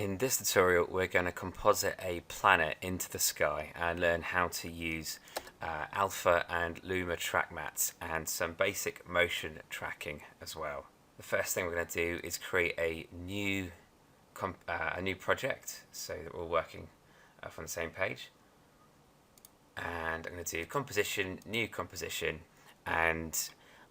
In this tutorial, we're going to composite a planet into the sky and learn how to use alpha and Luma track mats and some basic motion tracking as well. The first thing we're going to do is create a new project so that we're working from the same page. And I'm going to do composition, new composition, and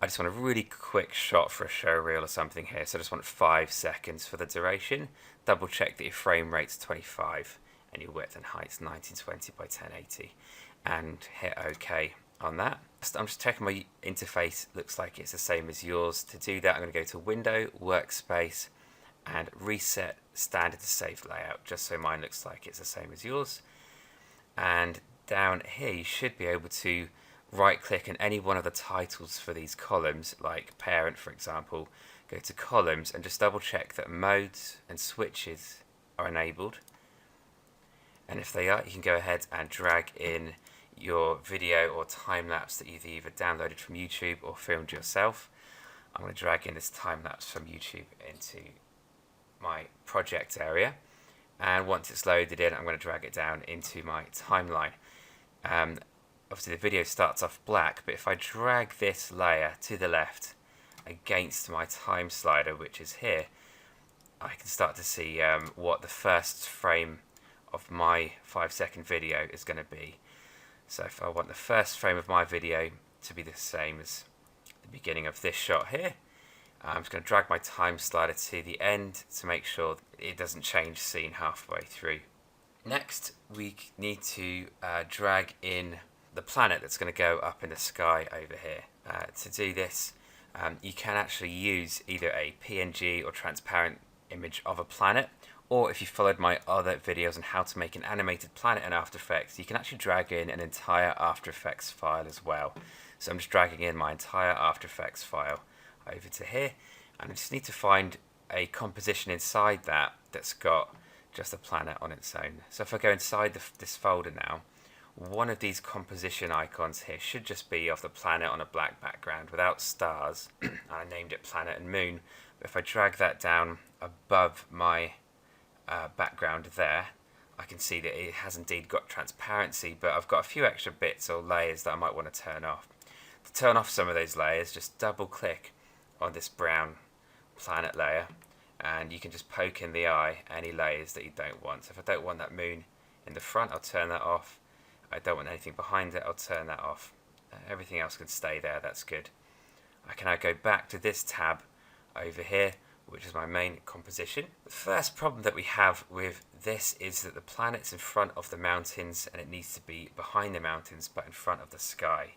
I just want a really quick shot for a show reel or something here, so I just want 5 seconds for the duration. Double check that your frame rate's 25 and your width and height's 1920 by 1080 and hit OK on that. I'm just checking my interface looks like it's the same as yours. To do that, I'm going to go to Window, Workspace, and Reset Standard to Save Layout, just so mine looks like it's the same as yours. And down here you should be able to right click on any one of the titles for these columns, like parent for example, go to columns and just double check that modes and switches are enabled, and if they are, you can go ahead and drag in your video or time lapse that you've either downloaded from YouTube or filmed yourself. I'm going to drag in this time lapse from YouTube into my project area, and once it's loaded in, I'm going to drag it down into my timeline. Obviously the video starts off black, but if I drag this layer to the left against my time slider, which is here, I can start to see what the first frame of my 5-second video is going to be. So if I want the first frame of my video to be the same as the beginning of this shot here, I'm just going to drag my time slider to the end to make sure it doesn't change scene halfway through. Next, we need to drag in the planet that's going to go up in the sky over here. To do this, you can actually use either a PNG or transparent image of a planet, or if you followed my other videos on how to make an animated planet in After Effects, you can actually drag in an entire After Effects file as well. So I'm just dragging in my entire After Effects file over to here, and I just need to find a composition inside that that's got just a planet on its own. So if I go inside this folder now, one of these composition icons here should just be of the planet on a black background without stars. I named it Planet and Moon. But if I drag that down above my background there, I can see that it has indeed got transparency, but I've got a few extra bits or layers that I might want to turn off. To turn off some of those layers, just double click on this brown planet layer, and you can just poke in the eye any layers that you don't want. So if I don't want that moon in the front, I'll turn that off. I don't want anything behind it, I'll turn that off. Everything else can stay there, that's good. I can now go back to this tab over here, which is my main composition. The first problem that we have with this is that the planet's in front of the mountains and it needs to be behind the mountains but in front of the sky.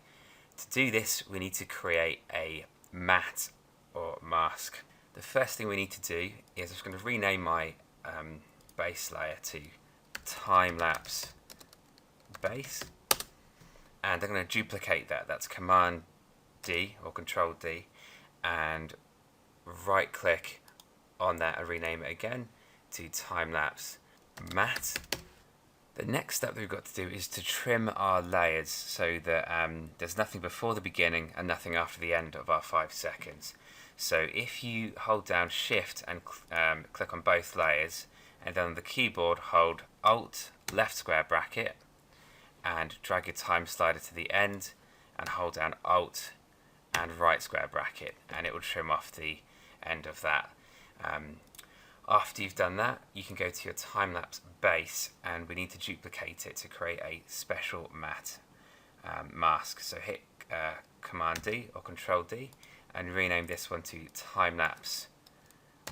To do this, we need to create a matte or mask. The first thing we need to do is I'm just going to rename my base layer to time-lapse base, and I'm going to duplicate that. That's Command D or Control D, and right click on that and rename it again to time-lapse matte. The next step that we've got to do is to trim our layers so that there's nothing before the beginning and nothing after the end of our 5 seconds. So if you hold down Shift and click on both layers, and then on the keyboard hold Alt left square bracket and drag your time slider to the end and hold down Alt and right square bracket, and it will trim off the end of that. After you've done that, you can go to your time-lapse base, and we need to duplicate it to create a special matte mask. So hit Command D or Control D and rename this one to time-lapse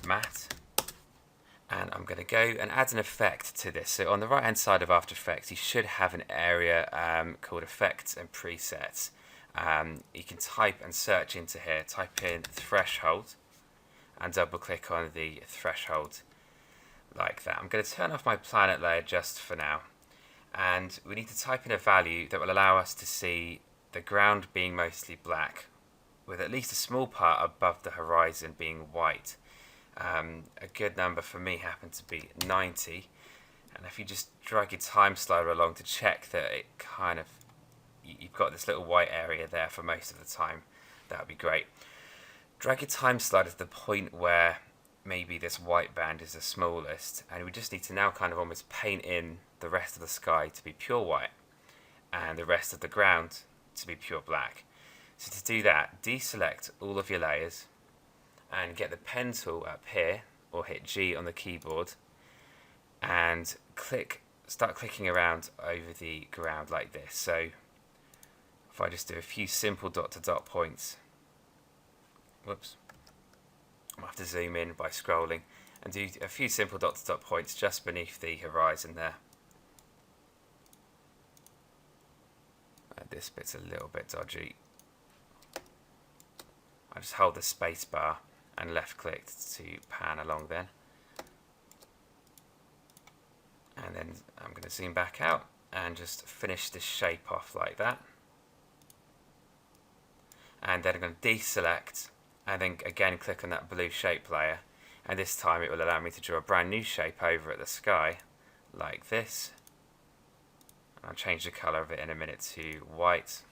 matte. And I'm going to go and add an effect to this. So on the right hand side of After Effects, you should have an area called Effects and Presets. You can type and search into here, type in threshold and double click on the threshold like that. I'm going to turn off my planet layer just for now, and we need to type in a value that will allow us to see the ground being mostly black with at least a small part above the horizon being white. A good number for me happened to be 90, and if you just drag your time slider along to check that it kind of, you've got this little white area there for most of the time, that would be great. Drag your time slider to the point where maybe this white band is the smallest, and we just need to now kind of almost paint in the rest of the sky to be pure white and the rest of the ground to be pure black. So to do that, deselect all of your layers and get the pen tool up here, or hit G on the keyboard, and start clicking around over the ground like this. So if I just do a few simple dot to dot points, whoops, I'll have to zoom in by scrolling, and do a few simple dot to dot points just beneath the horizon there. This bit's a little bit dodgy. I just hold the space bar and left click to pan along then. And then I'm going to zoom back out and just finish this shape off like that. And then I'm going to deselect and then again click on that blue shape layer, and this time it will allow me to draw a brand new shape over at the sky like this. I'll change the colour of it in a minute to white.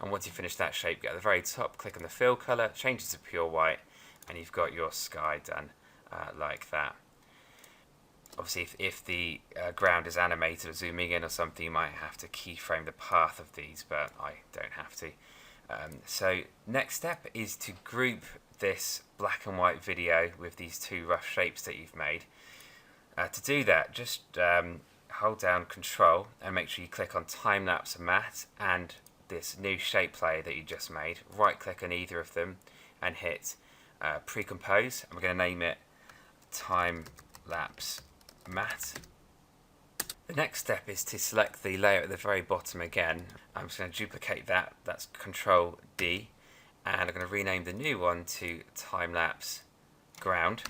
And once you finish that shape, get at the very top, click on the fill colour, change it to pure white, and you've got your sky done like that. Obviously, if the ground is animated or zooming in or something, you might have to keyframe the path of these, but I don't have to. So next step is to group this black and white video with these two rough shapes that you've made. To do that, just hold down Control and make sure you click on Time-Lapse Matte and this new shape layer that you just made. Right click on either of them and hit Pre-Compose, and we're going to name it Time-Lapse Matte. The next step is to select the layer at the very bottom again. I'm just going to duplicate that, that's Control D, and I'm going to rename the new one to Time-Lapse Ground.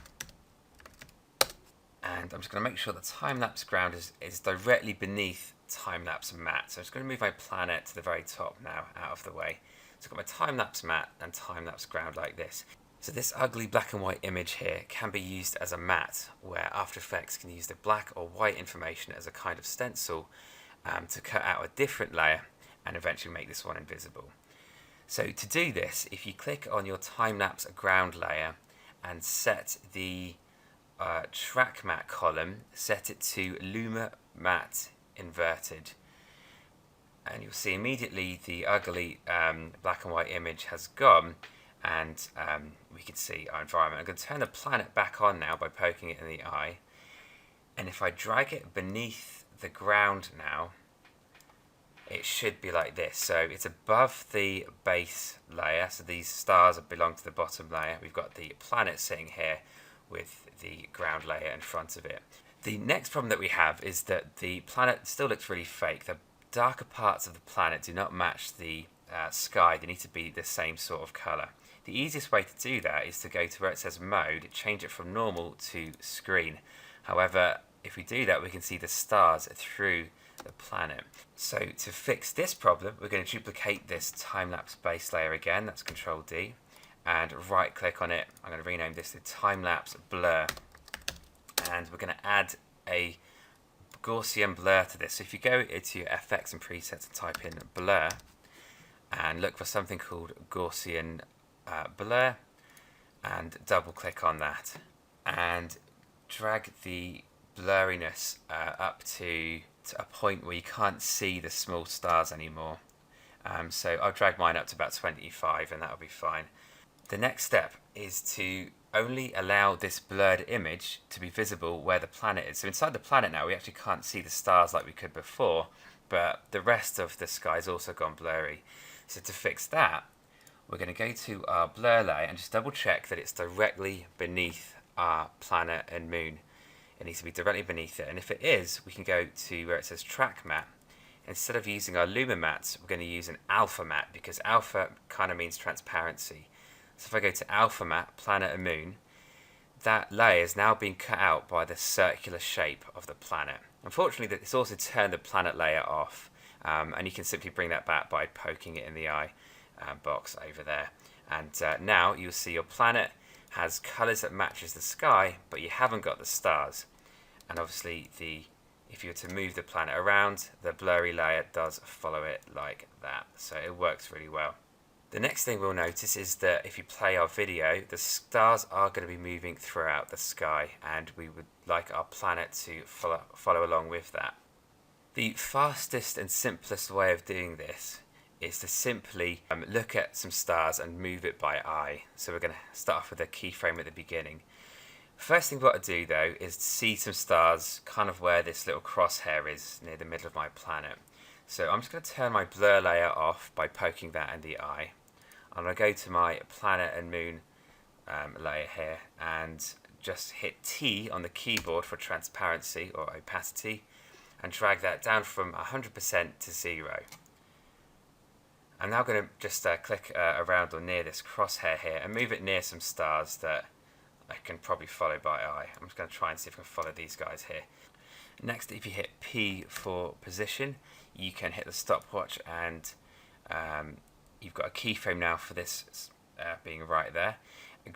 And I'm just going to make sure that Time-Lapse Ground is directly beneath Time-Lapse Matte. So I'm just going to move my planet to the very top now, out of the way. So I've got my Time-Lapse Matte and Time-Lapse Ground like this. So this ugly black and white image here can be used as a matte, where After Effects can use the black or white information as a kind of stencil to cut out a different layer and eventually make this one invisible. So to do this, if you click on your Time-Lapse Ground layer and set the track matte column, set it to Luma Matte Inverted, and you'll see immediately the ugly black and white image has gone, and we can see our environment. I'm going to turn the planet back on now by poking it in the eye, and if I drag it beneath the ground now, it should be like this. So it's above the base layer, so these stars belong to the bottom layer. We've got the planet sitting here with the ground layer in front of it. The next problem that we have is that the planet still looks really fake. The darker parts of the planet do not match the sky. They need to be the same sort of colour. The easiest way to do that is to go to where it says Mode, change it from Normal to Screen. However, if we do that, we can see the stars through the planet. So to fix this problem, we're going to duplicate this time-lapse base layer again, that's Control D, and right click on it. I'm going to rename this to Time-Lapse Blur, and we're going to add a Gaussian blur to this. So if you go into your effects and presets and type in blur and look for something called Gaussian blur and double click on that and drag the blurriness up to a point where you can't see the small stars anymore. So I'll drag mine up to about 25 and that'll be fine. The next step is to only allow this blurred image to be visible where the planet is. So inside the planet now we actually can't see the stars like we could before, but the rest of the sky's also gone blurry. So to fix that, we're going to go to our blur layer and just double check that it's directly beneath our planet and moon. It needs to be directly beneath it, and if it is, we can go to where it says Track Matte. Instead of using our Luma mattes, we're going to use an Alpha matte, because Alpha kind of means transparency. So if I go to Alpha Matte, Planet and Moon, that layer is now being cut out by the circular shape of the planet. Unfortunately, it's also turned the planet layer off, and you can simply bring that back by poking it in the eye box over there. And now you'll see your planet has colours that matches the sky, but you haven't got the stars. And obviously, if you were to move the planet around, the blurry layer does follow it like that. So it works really well. The The next thing we'll notice is that if you play our video, the stars are going to be moving throughout the sky, and we would like our planet to follow along with that. The fastest and simplest way of doing this is to simply look at some stars and move it by eye. So we're going to start off with a keyframe at the beginning. First thing we've got to do though is see some stars kind of where this little crosshair is near the middle of my planet. So I'm just going to turn my blur layer off by poking that in the eye. I'm going to go to my planet and moon layer here and just hit T on the keyboard for transparency or opacity and drag that down from 100% to 0. I'm now going to just click around or near this crosshair here and move it near some stars that I can probably follow by eye. I'm just going to try and see if I can follow these guys here. Next, if you hit P for position, you can hit the stopwatch and you've got a keyframe now for this being right there.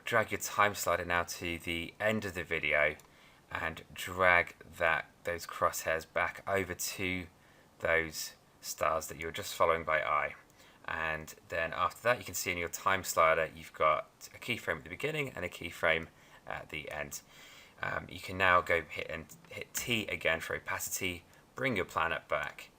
Drag your time slider now to the end of the video and drag those crosshairs back over to those stars that you were just following by eye. And then after that, you can see in your time slider you've got a keyframe at the beginning and a keyframe at the end. You can now go hit T again for opacity, bring your planet back,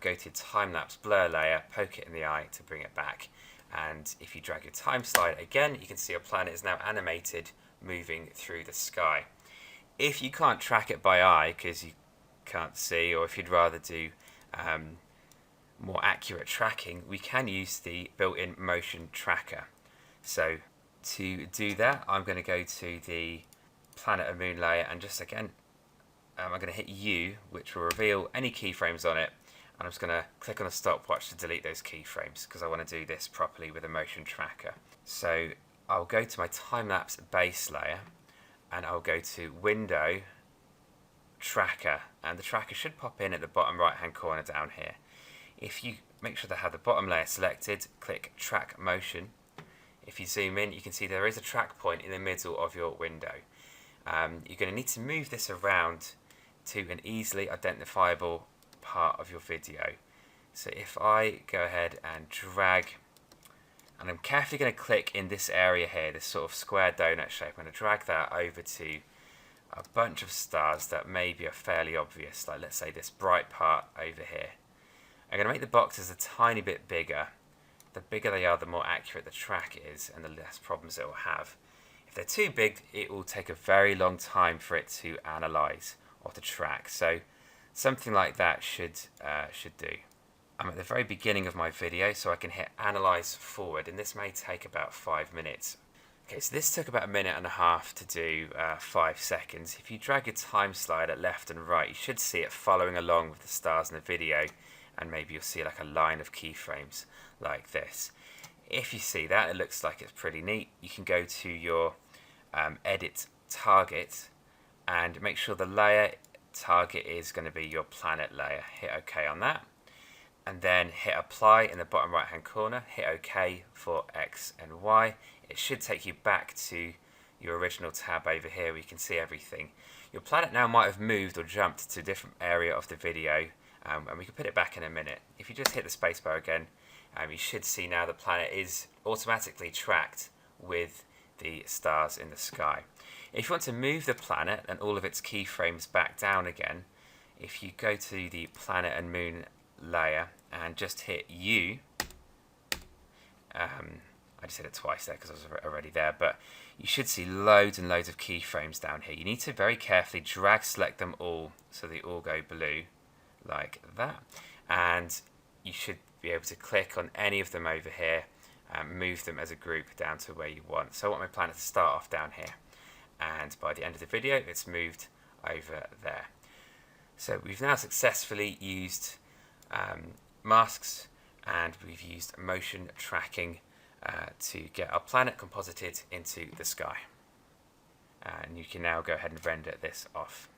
go to time-lapse blur layer, poke it in the eye to bring it back, and if you drag your time slide again, you can see your planet is now animated moving through the sky. If you can't track it by eye because you can't see, or if you'd rather do more accurate tracking, we can use the built-in motion tracker. So to do that, I'm going to go to the planet and moon layer and just again I'm going to hit U, which will reveal any keyframes on it, and I'm just going to click on the stopwatch to delete those keyframes because I want to do this properly with a motion tracker. So I'll go to my time-lapse base layer and I'll go to Window, Tracker, and the tracker should pop in at the bottom right hand corner down here. If you make sure to have the bottom layer selected, click Track Motion. If you zoom in, you can see there is a track point in the middle of your window. You're going to need to move this around to an easily identifiable part of your video. So if I go ahead and drag, and I'm carefully going to click in this area here, this sort of square donut shape, I'm going to drag that over to a bunch of stars that maybe are fairly obvious, like let's say this bright part over here. I'm going to make the boxes a tiny bit bigger. The bigger they are, the more accurate the track is and the less problems it will have. If they're too big, it will take a very long time for it to analyze or to track. So something like that should do. I'm at the very beginning of my video, so I can hit Analyze Forward, and this may take about 5 minutes. Okay, so this took about 1.5 minutes to do 5 seconds. If you drag your time slider left and right, you should see it following along with the stars in the video, and maybe you'll see like a line of keyframes like this. If you see that, it looks like it's pretty neat. You can go to your Edit Target and make sure the layer target is going to be your planet layer. Hit OK on that, and then hit Apply in the bottom right hand corner. Hit OK for X and Y. It should take you back to your original tab over here where you can see everything. Your planet now might have moved or jumped to a different area of the video, and we can put it back in a minute. If you just hit the spacebar again, you should see now the planet is automatically tracked with the stars in the sky. If you want to move the planet and all of its keyframes back down again, if you go to the planet and moon layer and just hit U, I just hit it twice there because I was already there, but you should see loads and loads of keyframes down here. You need to very carefully drag select them all so they all go blue like that, and you should be able to click on any of them over here and move them as a group down to where you want. So I want my planet to start off down here, and by the end of the video it's moved over there. So we've now successfully used masks and we've used motion tracking to get our planet composited into the sky. And you can now go ahead and render this off.